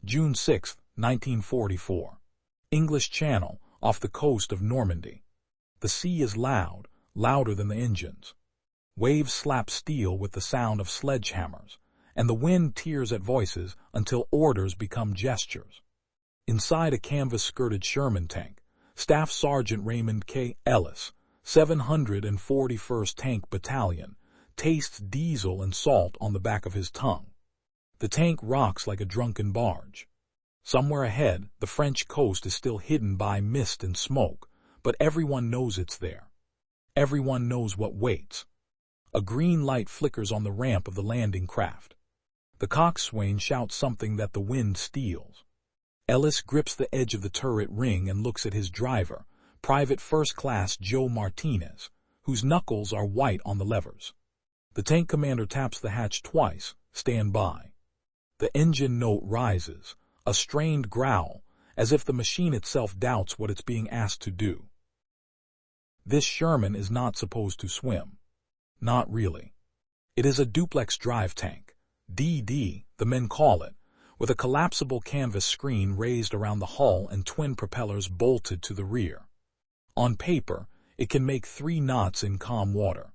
June 6, 1944. English Channel, off the coast of Normandy. The sea is loud, louder than the engines. Waves slap steel with the sound of sledgehammers, and the wind tears at voices until orders become gestures. Inside a canvas-skirted Sherman tank, Staff Sergeant Raymond K. Ellis, 741st Tank Battalion, tastes diesel and salt on the back of his tongue. The tank rocks like a drunken barge. Somewhere ahead, the French coast is still hidden by mist and smoke, but everyone knows it's there. Everyone knows what waits. A green light flickers on the ramp of the landing craft. The coxswain shouts something that the wind steals. Ellis grips the edge of the turret ring and looks at his driver, Private First Class Joe Martinez, whose knuckles are white on the levers. The tank commander taps the hatch twice. Stand by. The engine note rises, a strained growl, as if the machine itself doubts what it's being asked to do. This Sherman is not supposed to swim. Not really. It is a duplex drive tank, DD, the men call it, with a collapsible canvas screen raised around the hull and twin propellers bolted to the rear. On paper, it can make 3 knots in calm water.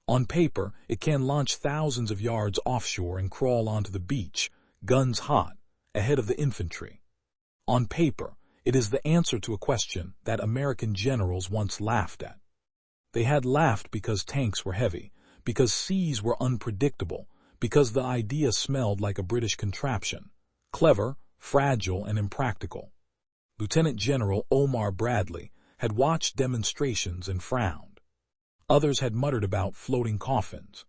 On paper, it can launch thousands of yards offshore and crawl onto the beach, guns hot, ahead of the infantry. On paper, it is the answer to a question that American generals once laughed at. They had laughed because tanks were heavy, because seas were unpredictable, because the idea smelled like a British contraption, clever, fragile, and impractical. Lieutenant General Omar Bradley had watched demonstrations and frowned. Others had muttered about floating coffins.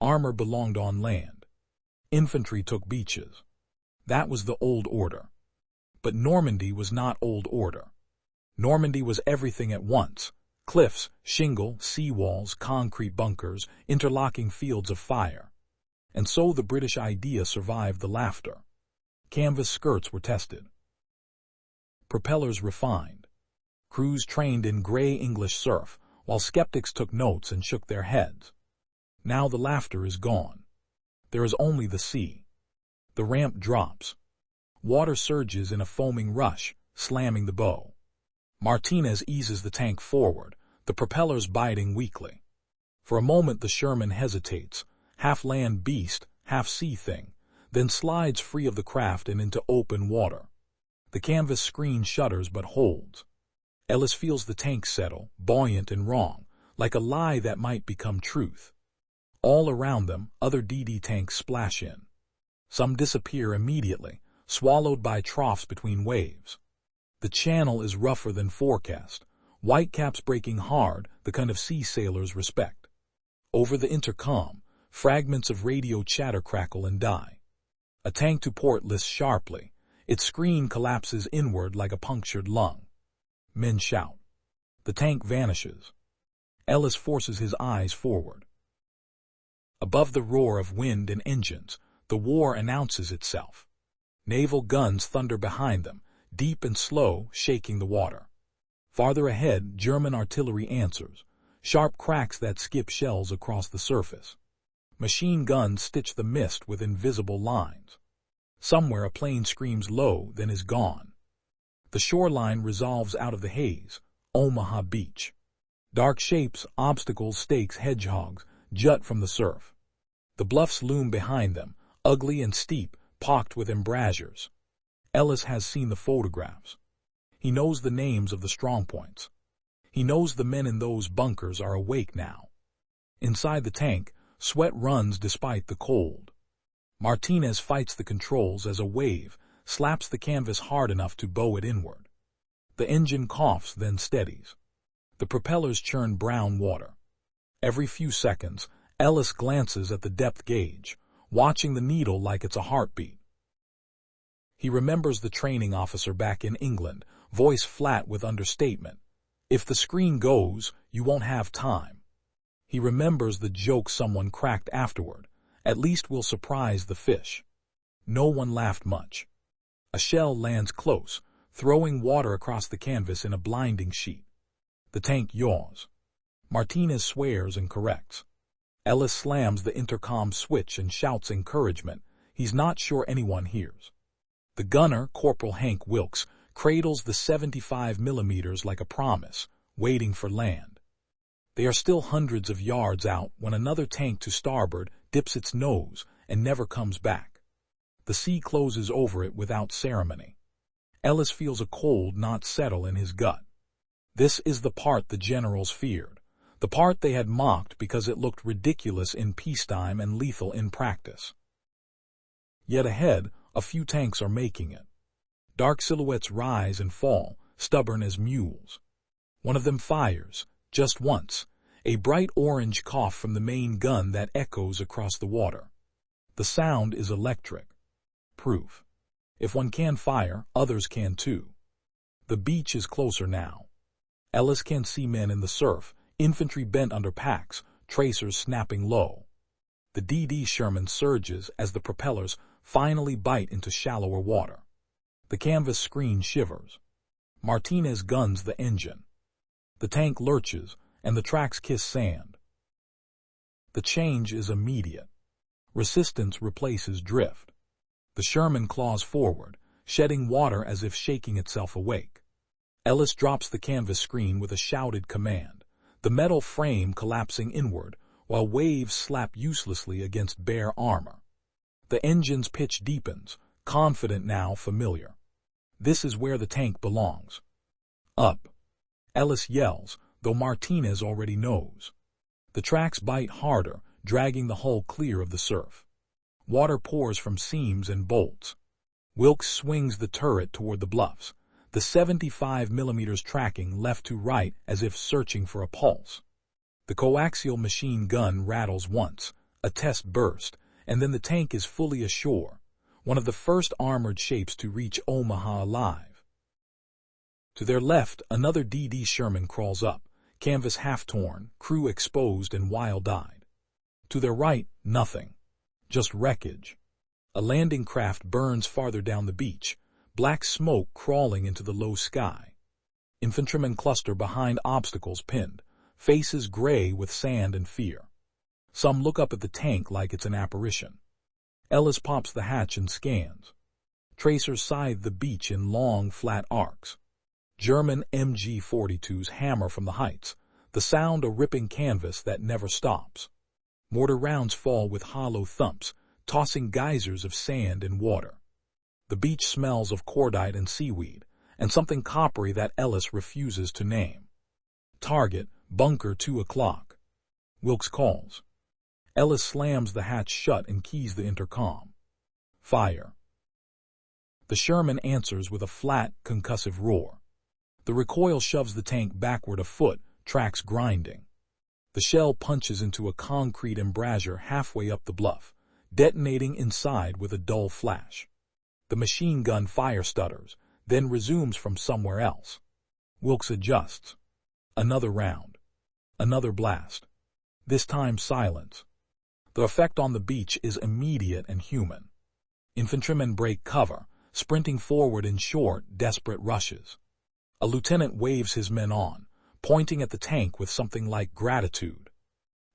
Armor belonged on land. Infantry took beaches. That was the old order. But Normandy was not old order. Normandy was everything at once: cliffs, shingle, seawalls, concrete bunkers, interlocking fields of fire. And so the British idea survived the laughter. Canvas skirts were tested. Propellers refined. Crews trained in gray English surf, while skeptics took notes and shook their heads. Now the laughter is gone. There is only the sea. The ramp drops. Water surges in a foaming rush, slamming the bow. Martinez eases the tank forward, the propellers biting weakly. For a moment the Sherman hesitates, half land beast, half sea thing, then slides free of the craft and into open water. The canvas screen shudders but holds. Ellis feels the tank settle, buoyant and wrong, like a lie that might become truth. All around them, other DD tanks splash in. Some disappear immediately, swallowed by troughs between waves. The channel is rougher than forecast, whitecaps breaking hard, the kind of sea sailors respect. Over the intercom, fragments of radio chatter crackle and die. A tank to port lists sharply. Its screen collapses inward like a punctured lung. Men shout. The tank vanishes. Ellis forces his eyes forward. Above the roar of wind and engines, the war announces itself. Naval guns thunder behind them, deep and slow, shaking the water. Farther ahead, German artillery answers, sharp cracks that skip shells across the surface. Machine guns stitch the mist with invisible lines. Somewhere a plane screams low, then is gone. The shoreline resolves out of the haze, Omaha Beach. Dark shapes, obstacles, stakes, hedgehogs, jut from the surf. The bluffs loom behind them, ugly and steep, pocked with embrasures. Ellis has seen the photographs. He knows the names of the strongpoints. He knows the men in those bunkers are awake now. Inside the tank, sweat runs despite the cold. Martinez fights the controls as a wave slaps the canvas hard enough to bow it inward. The engine coughs, then steadies. The propellers churn brown water. Every few seconds, Ellis glances at the depth gauge, watching the needle like it's a heartbeat. He remembers the training officer back in England, voice flat with understatement. If the screen goes, you won't have time. He remembers the joke someone cracked afterward. At least we'll surprise the fish. No one laughed much. A shell lands close, throwing water across the canvas in a blinding sheet. The tank yaws. Martinez swears and corrects. Ellis slams the intercom switch and shouts encouragement. He's not sure anyone hears. The gunner, Corporal Hank Wilkes, cradles the 75 millimeters like a promise, waiting for land. They are still hundreds of yards out when another tank to starboard dips its nose and never comes back. The sea closes over it without ceremony. Ellis feels a cold knot settle in his gut. This is the part the generals feared, the part they had mocked because it looked ridiculous in peacetime and lethal in practice. Yet ahead, a few tanks are making it. Dark silhouettes rise and fall, stubborn as mules. One of them fires, just once, a bright orange cough from the main gun that echoes across the water. The sound is electric. Proof. If one can fire, others can too. The beach is closer now. Ellis can see men in the surf, infantry bent under packs, tracers snapping low. The DD Sherman surges as the propellers finally bite into shallower water. The canvas screen shivers. Martinez guns the engine. The tank lurches, and the tracks kiss sand. The change is immediate. Resistance replaces drift. The Sherman claws forward, shedding water as if shaking itself awake. Ellis drops the canvas screen with a shouted command, the metal frame collapsing inward, while waves slap uselessly against bare armor. The engine's pitch deepens, confident now, familiar. This is where the tank belongs. Up. Ellis yells, though Martinez already knows. The tracks bite harder, dragging the hull clear of the surf. Water pours from seams and bolts. Wilkes swings the turret toward the bluffs, the 75 millimeters tracking left to right as if searching for a pulse. The coaxial machine gun rattles once, a test burst, and then the tank is fully ashore, one of the first armored shapes to reach Omaha alive. To their left, another DD Sherman crawls up, canvas half-torn, crew exposed and wild-eyed. To their right, nothing. Just wreckage. A landing craft burns farther down the beach, black smoke crawling into the low sky. Infantrymen cluster behind obstacles pinned, faces gray with sand and fear. Some look up at the tank like it's an apparition. Ellis pops the hatch and scans. Tracers scythe the beach in long, flat arcs. German MG-42s hammer from the heights, the sound a ripping canvas that never stops. Mortar rounds fall with hollow thumps, tossing geysers of sand and water. The beach smells of cordite and seaweed, and something coppery that Ellis refuses to name. Target, bunker 2 o'clock. Wilkes calls. Ellis slams the hatch shut and keys the intercom. Fire. The Sherman answers with a flat, concussive roar. The recoil shoves the tank backward a foot, tracks grinding. The shell punches into a concrete embrasure halfway up the bluff, detonating inside with a dull flash. The machine gun fire stutters, then resumes from somewhere else. Wilkes adjusts. Another round. Another blast. This time silence. The effect on the beach is immediate and human. Infantrymen break cover, sprinting forward in short, desperate rushes. A lieutenant waves his men on, pointing at the tank with something like gratitude.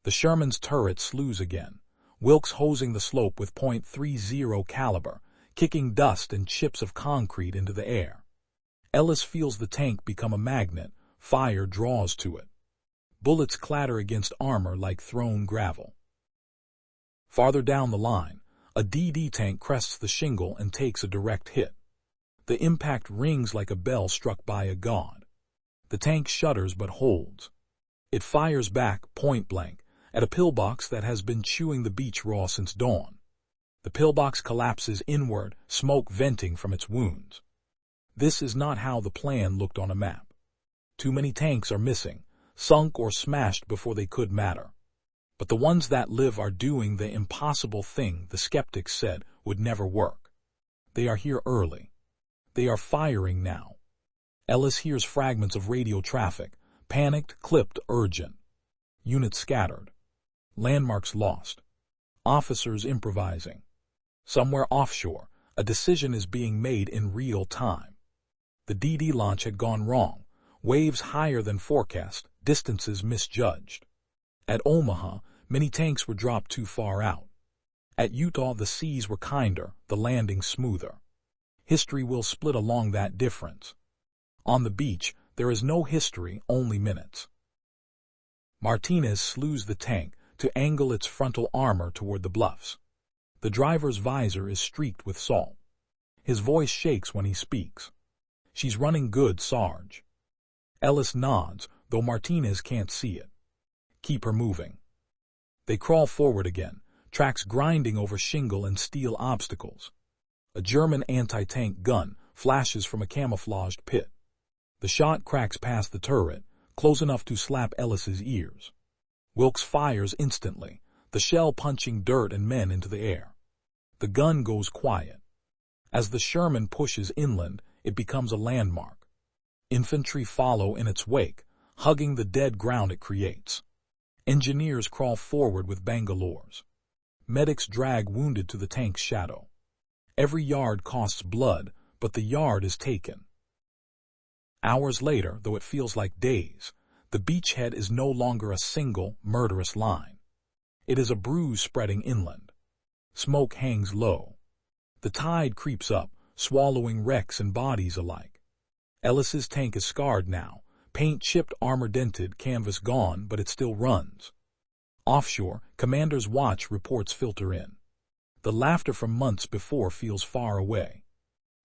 The Sherman's turret slews again, Wilkes hosing the slope with .30 caliber, kicking dust and chips of concrete into the air. Ellis feels the tank become a magnet, fire draws to it. Bullets clatter against armor like thrown gravel. Farther down the line, a DD tank crests the shingle and takes a direct hit. The impact rings like a bell struck by a god. The tank shudders but holds. It fires back, point blank, at a pillbox that has been chewing the beach raw since dawn. The pillbox collapses inward, smoke venting from its wounds. This is not how the plan looked on a map. Too many tanks are missing, sunk or smashed before they could matter. But the ones that live are doing the impossible thing the skeptics said would never work. They are here early. They are firing now. Ellis hears fragments of radio traffic, panicked, clipped, urgent. Units scattered. Landmarks lost. Officers improvising. Somewhere offshore, a decision is being made in real time. The DD launch had gone wrong, waves higher than forecast, distances misjudged. At Omaha, many tanks were dropped too far out. At Utah, the seas were kinder, the landing smoother. History will split along that difference. On the beach, there is no history, only minutes. Martinez slews the tank to angle its frontal armor toward the bluffs. The driver's visor is streaked with salt. His voice shakes when he speaks. "She's running good, Sarge." Ellis nods, though Martinez can't see it. "Keep her moving." They crawl forward again, tracks grinding over shingle and steel obstacles. A German anti-tank gun flashes from a camouflaged pit. The shot cracks past the turret, close enough to slap Ellis's ears. Wilkes fires instantly, the shell punching dirt and men into the air. The gun goes quiet. As the Sherman pushes inland, it becomes a landmark. Infantry follow in its wake, hugging the dead ground it creates. Engineers crawl forward with Bangalores. Medics drag wounded to the tank's shadow. Every yard costs blood, but the yard is taken. Hours later, though it feels like days, the beachhead is no longer a single, murderous line. It is a bruise spreading inland. Smoke hangs low. The tide creeps up, swallowing wrecks and bodies alike. Ellis's tank is scarred now, paint chipped, armor dented, canvas gone, but it still runs. Offshore, Commander's watch reports filter in. The laughter from months before feels far away.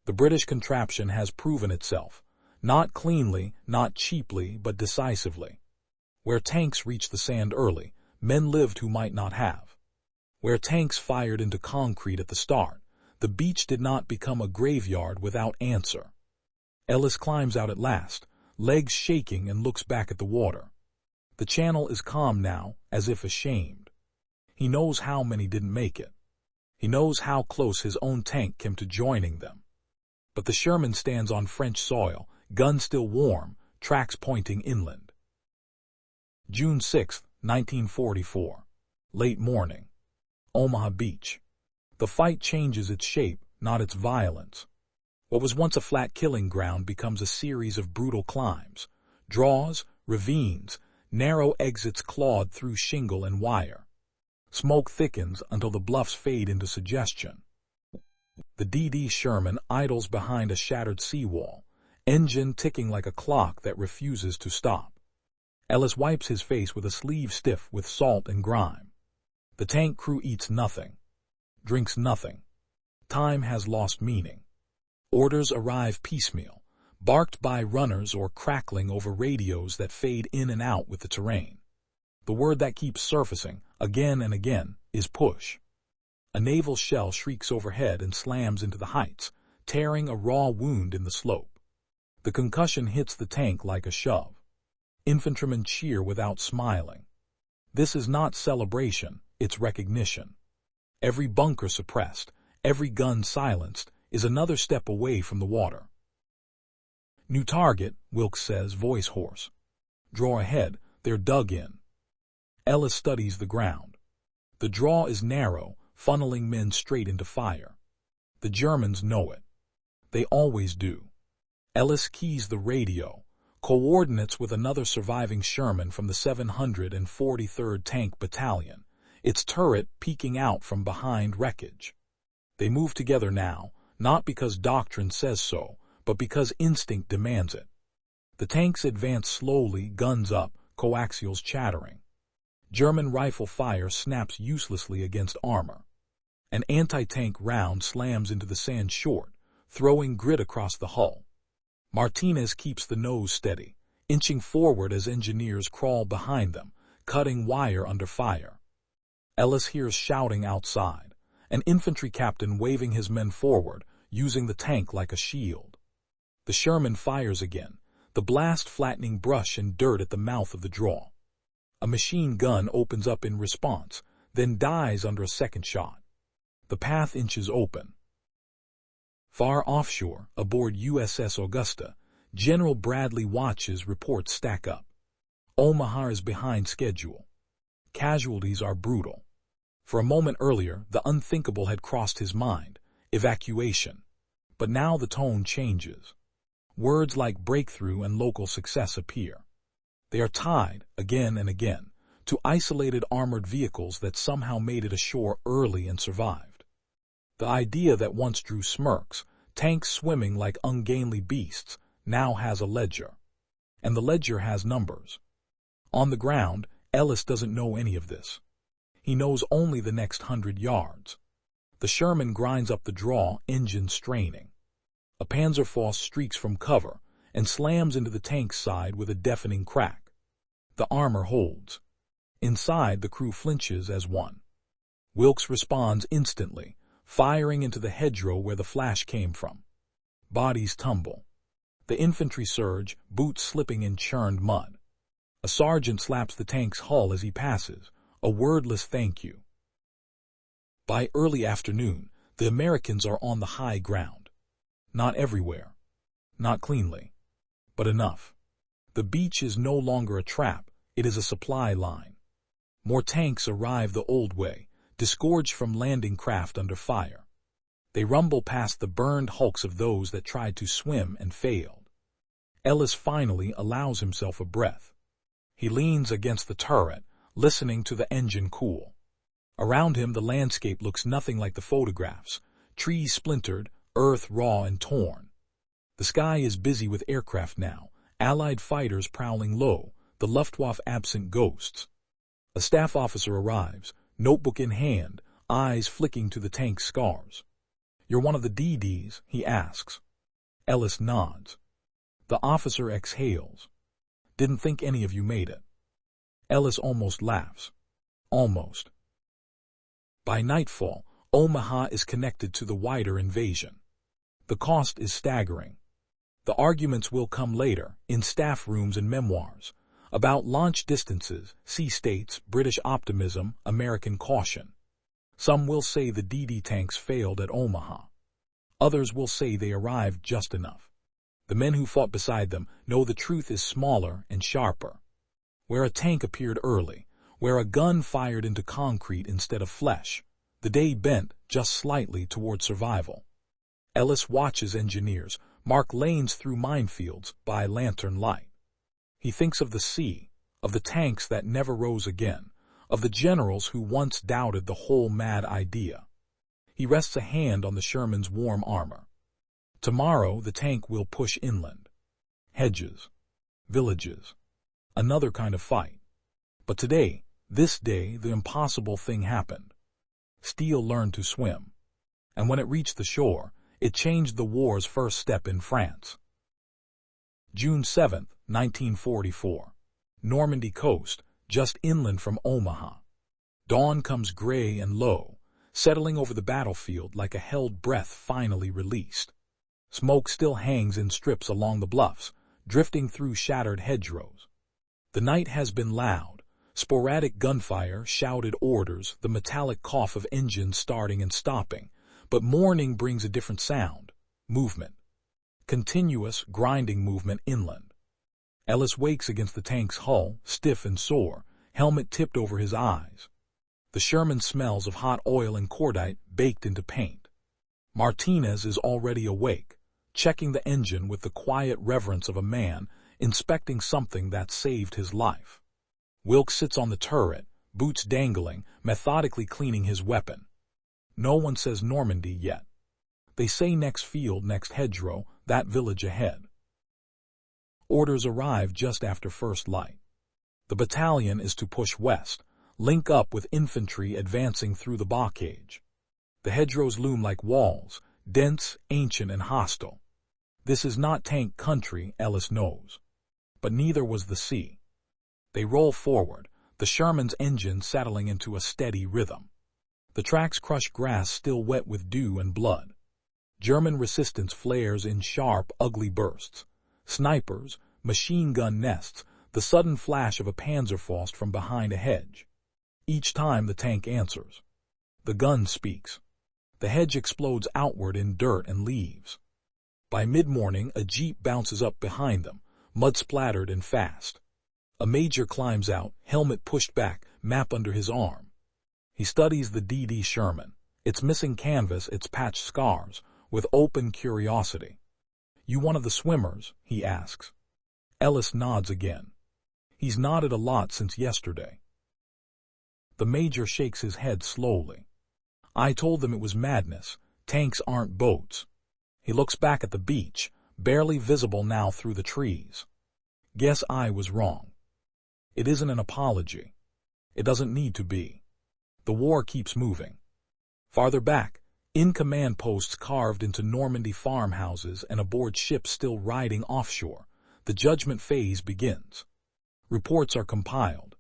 The British contraption has proven itself, not cleanly, not cheaply, but decisively. Where tanks reached the sand early, men lived who might not have. Where tanks fired into concrete at the start, the beach did not become a graveyard without answer. Ellis climbs out at last, legs shaking, and looks back at the water. The channel is calm now, as if ashamed. He knows how many didn't make it. He knows how close his own tank came to joining them. But the Sherman stands on French soil, gun still warm, tracks pointing inland. June 6, 1944. Late morning. Omaha Beach. The fight changes its shape, not its violence. What was once a flat killing ground becomes a series of brutal climbs, draws, ravines, narrow exits clawed through shingle and wire. Smoke thickens until the bluffs fade into suggestion. The DD Sherman idles behind a shattered seawall, engine ticking like a clock that refuses to stop. Ellis wipes his face with a sleeve stiff with salt and grime. The tank crew eats nothing, drinks nothing. Time has lost meaning. Orders arrive piecemeal, barked by runners or crackling over radios that fade in and out with the terrain. The word that keeps surfacing, again and again, is push. A naval shell shrieks overhead and slams into the heights, tearing a raw wound in the slope. The concussion hits the tank like a shove. Infantrymen cheer without smiling. This is not celebration, it's recognition. Every bunker suppressed, every gun silenced, is another step away from the water. "New target," Wilkes says, voice hoarse. "Draw ahead, they're dug in." Ellis studies the ground. The draw is narrow, funneling men straight into fire. The Germans know it. They always do. Ellis keys the radio, coordinates with another surviving Sherman from the 743rd Tank Battalion, its turret peeking out from behind wreckage. They move together now, not because doctrine says so, but because instinct demands it. The tanks advance slowly, guns up, coaxials chattering. German rifle fire snaps uselessly against armor. An anti-tank round slams into the sand short, throwing grit across the hull. Martinez keeps the nose steady, inching forward as engineers crawl behind them, cutting wire under fire. Ellis hears shouting outside, an infantry captain waving his men forward, using the tank like a shield. The Sherman fires again, the blast flattening brush and dirt at the mouth of the draw. A machine gun opens up in response, then dies under a second shot. The path inches open. Far offshore, aboard USS Augusta, General Bradley watches reports stack up. Omaha is behind schedule. Casualties are brutal. For a moment earlier, the unthinkable had crossed his mind, evacuation. But now the tone changes. Words like breakthrough and local success appear. They are tied, again and again, to isolated armored vehicles that somehow made it ashore early and survived. The idea that once drew smirks, Tanks swimming like ungainly beasts now has a ledger. And the ledger has numbers. On the ground, Ellis doesn't know any of this. He knows only the next 100 yards. The Sherman grinds up the draw, engine straining. A Panzerfaust streaks from cover and slams into the tank's side with a deafening crack. The armor holds. Inside, the crew flinches as one. Wilkes responds instantly, firing into the hedgerow where the flash came from. Bodies tumble. The infantry surge, boots slipping in churned mud. A sergeant slaps the tank's hull as he passes, a wordless thank you. By early afternoon, the Americans are on the high ground. Not everywhere. Not cleanly. But enough. The beach is no longer a trap, it is a supply line. More tanks arrive the old way, disgorged from landing craft under fire. They rumble past the burned hulks of those that tried to swim and failed. Ellis finally allows himself a breath. He leans against the turret, listening to the engine cool. Around him, the landscape looks nothing like the photographs. Trees splintered, earth raw and torn. The sky is busy with aircraft now, Allied fighters prowling low, the Luftwaffe absent ghosts. A staff officer arrives, notebook in hand, eyes flicking to the tank's scars. "You're one of the DDs?" he asks. Ellis nods. The officer exhales. "Didn't think any of you made it." Ellis almost laughs. Almost. By nightfall, Omaha is connected to the wider invasion. The cost is staggering. The arguments will come later, in staff rooms and memoirs, about launch distances, sea states, British optimism, American caution. Some will say the DD tanks failed at Omaha. Others will say they arrived just enough. The men who fought beside them know the truth is smaller and sharper. Where a tank appeared early, where a gun fired into concrete instead of flesh, the day bent just slightly toward survival. Ellis watches engineers mark lanes through minefields by lantern light. He thinks of the sea, of the tanks that never rose again, of the generals who once doubted the whole mad idea. He rests a hand on the Sherman's warm armor. Tomorrow the tank will push inland. Hedges. Villages. Another kind of fight. But today, this day, the impossible thing happened. Steel learned to swim. And when it reached the shore, it changed the war's first step in France. June 7, 1944. Normandy coast, just inland from Omaha. Dawn comes gray and low, settling over the battlefield like a held breath finally released. Smoke still hangs in strips along the bluffs, drifting through shattered hedgerows. The night has been loud. Sporadic gunfire, shouted orders, the metallic cough of engines starting and stopping. But morning brings a different sound. Movement. Continuous, grinding movement inland. Ellis wakes against the tank's hull, stiff and sore, helmet tipped over his eyes. The Sherman smells of hot oil and cordite baked into paint. Martinez is already awake, checking the engine with the quiet reverence of a man inspecting something that saved his life. Wilkes sits on the turret, boots dangling, methodically cleaning his weapon. No one says Normandy yet. They say next field, next hedgerow, that village ahead. Orders arrive just after first light. The battalion is to push west, link up with infantry advancing through the bocage. The hedgerows loom like walls, dense, ancient, and hostile. This is not tank country, Ellis knows. But neither was the sea. They roll forward, the Sherman's engine settling into a steady rhythm. The tracks crush grass still wet with dew and blood. German resistance flares in sharp, ugly bursts. Snipers, machine gun nests, the sudden flash of a Panzerfaust from behind a hedge. Each time the tank answers. The gun speaks. The hedge explodes outward in dirt and leaves. By mid-morning, a jeep bounces up behind them, mud-splattered and fast. A major climbs out, helmet pushed back, map under his arm. He studies the DD Sherman, its missing canvas, its patched scars, with open curiosity. "You one of the swimmers?" he asks. Ellis nods again. He's nodded a lot since yesterday. The major shakes his head slowly. "I told them it was madness. Tanks aren't boats." He looks back at the beach, barely visible now through the trees. Guess I was wrong. It isn't an apology. It doesn't need to be. The war keeps moving. Farther back, in-command posts carved into Normandy farmhouses and aboard ships still riding offshore, the judgment phase begins. Reports are compiled.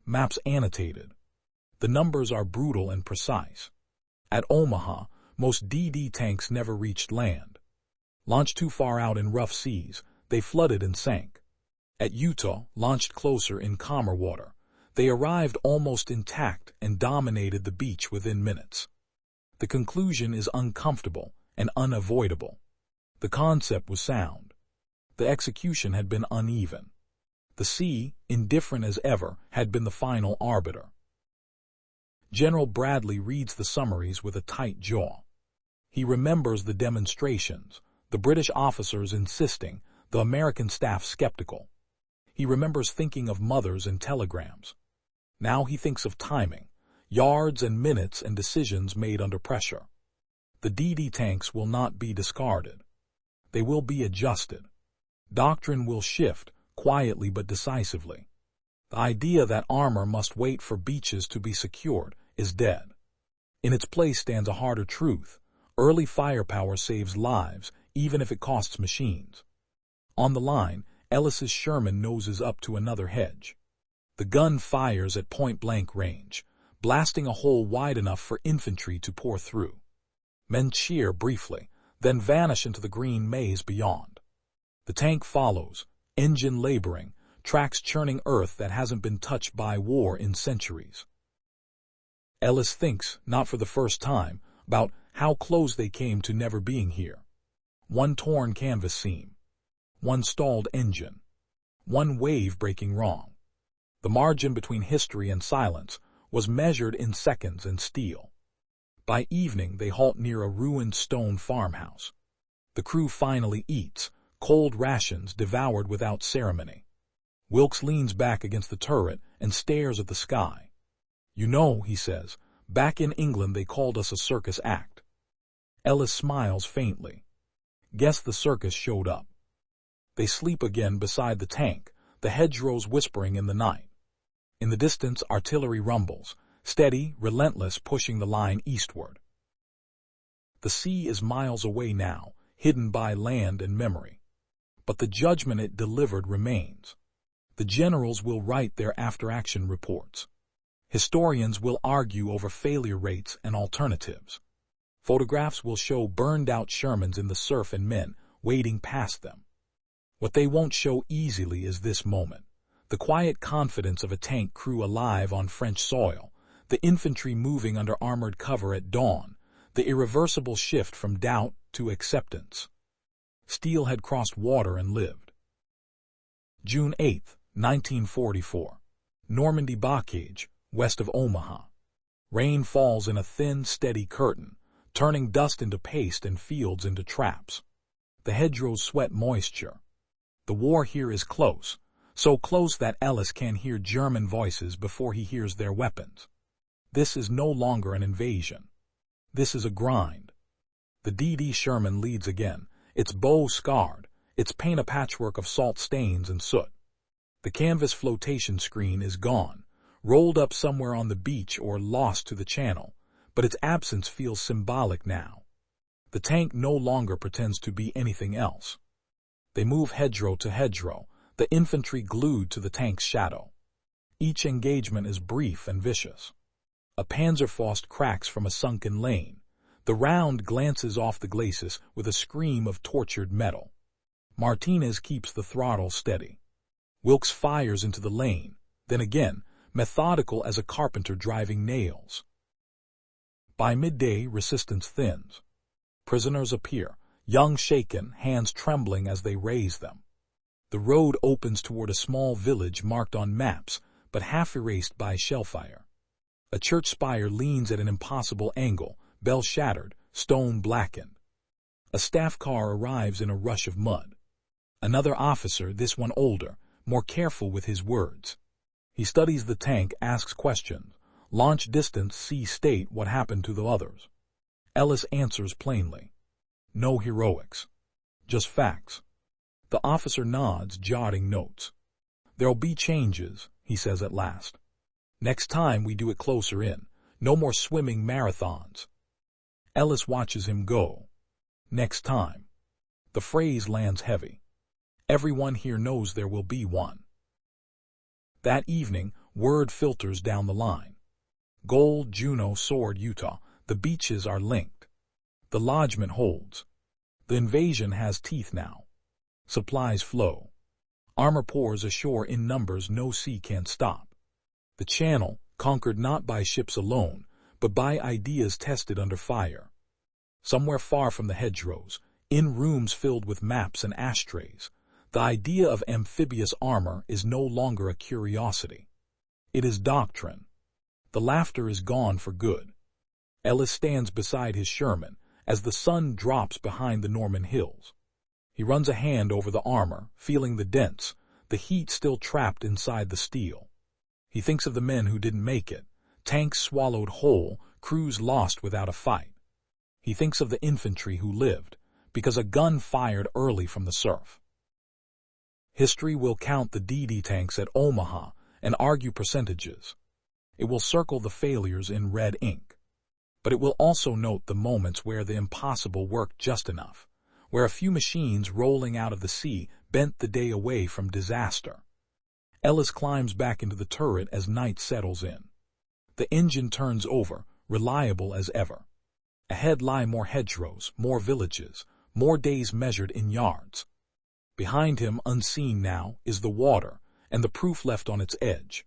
Maps annotated. The numbers are brutal and precise. At Omaha, most DD tanks never reached land. Launched too far out in rough seas, they flooded and sank. At Utah, launched closer in calmer water, they arrived almost intact and dominated the beach within minutes. The conclusion is uncomfortable and unavoidable. The concept was sound. The execution had been uneven. The sea, indifferent as ever, had been the final arbiter. General Bradley reads the summaries with a tight jaw. He remembers the demonstrations, the British officers insisting, the American staff skeptical. He remembers thinking of mothers and telegrams. Now he thinks of timing, yards and minutes and decisions made under pressure. The DD tanks will not be discarded. They will be adjusted. Doctrine will shift, quietly but decisively. The idea that armor must wait for beaches to be secured is dead. In its place stands a harder truth. Early firepower saves lives, even if it costs machines. On the line, Ellis's Sherman noses up to another hedge. The gun fires at point-blank range, blasting a hole wide enough for infantry to pour through. Men cheer briefly, then vanish into the green maze beyond. The tank follows, engine laboring, tracks churning earth that hasn't been touched by war in centuries. Ellis thinks, not for the first time, about how close they came to never being here. One torn canvas seam. One stalled engine. One wave breaking wrong. The margin between history and silence was measured in seconds and steel. By evening, they halt near a ruined stone farmhouse. The crew finally eats, cold rations devoured without ceremony. Wilkes leans back against the turret and stares at the sky. "You know," he says, "back in England they called us a circus act." Ellis smiles faintly. Guess the circus showed up. They sleep again beside the tank, the hedgerows whispering in the night. In the distance, artillery rumbles, steady, relentless, pushing the line eastward. The sea is miles away now, hidden by land and memory. But the judgment it delivered remains. The generals will write their after-action reports. Historians will argue over failure rates and alternatives. Photographs will show burned-out Shermans in the surf and men wading past them. What they won't show easily is this moment. The quiet confidence of a tank crew alive on French soil, the infantry moving under armored cover at dawn, the irreversible shift from doubt to acceptance. Steel had crossed water and lived. June 8, 1944. Normandy Bocage, west of Omaha. Rain falls in a thin, steady curtain, turning dust into paste and fields into traps. The hedgerows sweat moisture. The war here is close, so close that Ellis can hear German voices before he hears their weapons. This is no longer an invasion. This is a grind. The DD Sherman leads again, its bow scarred, its paint a patchwork of salt stains and soot. The canvas flotation screen is gone, rolled up somewhere on the beach or lost to the channel, but its absence feels symbolic now. The tank no longer pretends to be anything else. They move hedgerow to hedgerow, the infantry glued to the tank's shadow. Each engagement is brief and vicious. A Panzerfaust cracks from a sunken lane. The round glances off the glacis with a scream of tortured metal. Martinez keeps the throttle steady. Wilkes fires into the lane, then again, methodical as a carpenter driving nails. By midday, resistance thins. Prisoners appear, young shaken, hands trembling as they raise them. The road opens toward a small village marked on maps, but half erased by shellfire. A church spire leans at an impossible angle, bell shattered, stone blackened. A staff car arrives in a rush of mud. Another officer, this one older, more careful with his words. He studies the tank, asks questions. Launch distance, sea state, what happened to the others. Ellis answers plainly. No heroics. Just facts. The officer nods, jotting notes. There'll be changes, he says at last. Next time we do it closer in. No more swimming marathons. Ellis watches him go. Next time. The phrase lands heavy. Everyone here knows there will be one. That evening, word filters down the line. Gold, Juneau, Sword, Utah. The beaches are linked. The lodgment holds. The invasion has teeth now. Supplies flow. Armor pours ashore in numbers no sea can stop. The channel, conquered not by ships alone, but by ideas tested under fire. Somewhere far from the hedgerows, in rooms filled with maps and ashtrays, the idea of amphibious armor is no longer a curiosity. It is doctrine. The laughter is gone for good. Ellis stands beside his Sherman as the sun drops behind the Norman hills. He runs a hand over the armor, feeling the dents, the heat still trapped inside the steel. He thinks of the men who didn't make it, tanks swallowed whole, crews lost without a fight. He thinks of the infantry who lived, because a gun fired early from the surf. History will count the DD tanks at Omaha and argue percentages. It will circle the failures in red ink. But it will also note the moments where the impossible worked just enough, where a few machines rolling out of the sea bent the day away from disaster. Ellis climbs back into the turret as night settles in. The engine turns over, reliable as ever. Ahead lie more hedgerows, more villages, more days measured in yards. Behind him, unseen now, is the water and the proof left on its edge.